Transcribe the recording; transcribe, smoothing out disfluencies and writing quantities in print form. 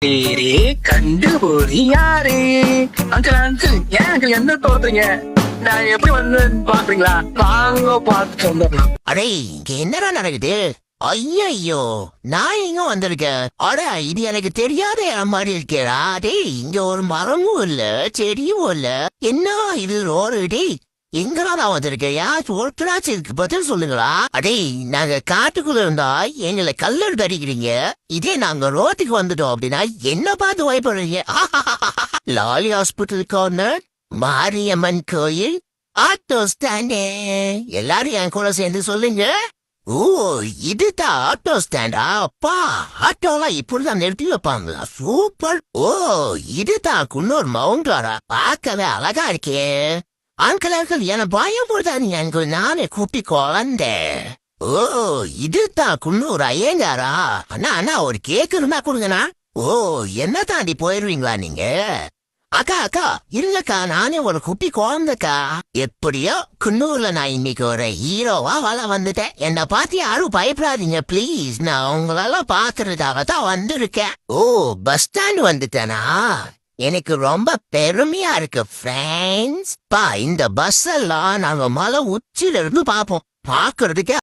பேரே கண்டுபிடி யாரு? அங்கிள் அங்கிள் ஏன் அங்கிள் என்ன தோத்துறீங்க? நான் எப்படி வந்து பாக்குறீங்களா? வாங்க பார்த்து வந்துடலாம். அடே இங்க என்னடா நடக்குது? ஐயோ நான் எங்க வந்திருக்கேன்? அட இது எனக்கு தெரியாத மாதிரி இருக்கேடா. டேய் இங்க ஒரு மரமும் இல்ல செடியும் இல்ல. என்ன இது ரோடு? டேய் எங்கடா நான் வந்திருக்கேன்? யாச்சும் ஒருத்தராச்சும் இதுக்கு பதில் சொல்லுங்களா? அடே நாங்க காட்டுக்குள்ள இருந்தா எங்களை கல்லர் தரிக்கிறீங்க. இதே நாங்க ரோட்டுக்கு வந்துட்டோம் அப்படின்னா என்ன பார்த்து பயப்படுறீங்க? லாலி ஹாஸ்பிட்டல் கார்னர், மாரியம்மன் கோயில், ஆட்டோ ஸ்டாண்டு. எல்லாரும் என் கூட சேர்ந்து சொல்லுங்க. ஓ இதுதான் ஆட்டோ ஸ்டாண்டா? அப்பா ஆட்டோலாம் இப்படிதான் நிறுத்தி வைப்பாங்களா? சூப்பர். ஓ இதுதான் குன்னூர் மவுண்டாரா? பார்க்கவே அழகா இருக்கே. அங்கிள் என பயப்படுதானீங்க அங்கிள், நானே குட்டி குழந்தை. ஓ இதுதான் குன்னூர் ஐயங்காரா? அண்ணா அண்ணா ஒரு கேக் இருந்தா கொடுங்கண்ணா. ஓ என்ன தாண்டி போயிருவீங்களா நீங்க? அக்கா அக்கா இல்லக்கா, நானே ஒரு குட்டி குழந்தைக்கா. எப்படியோ குன்னூர்ல நான் இன்னைக்கு ஒரு ஹீரோவா வள வந்துட்டேன். என்ன பார்த்து யாரும் பயப்படாதீங்க ப்ளீஸ். நான் உங்களெல்லாம் பாக்குறதுக்காக தான் வந்திருக்கேன். ஓ பஸ் ஸ்டாண்ட் வந்துட்டேனா? எனக்கு ரொம்ப பெருமையா இருக்கு ஃப்ரெண்ட்ஸ். இந்த பஸ் எல்லாம் நாங்க மலை உச்சில இருந்து பாப்போம். பாக்குறதுக்கே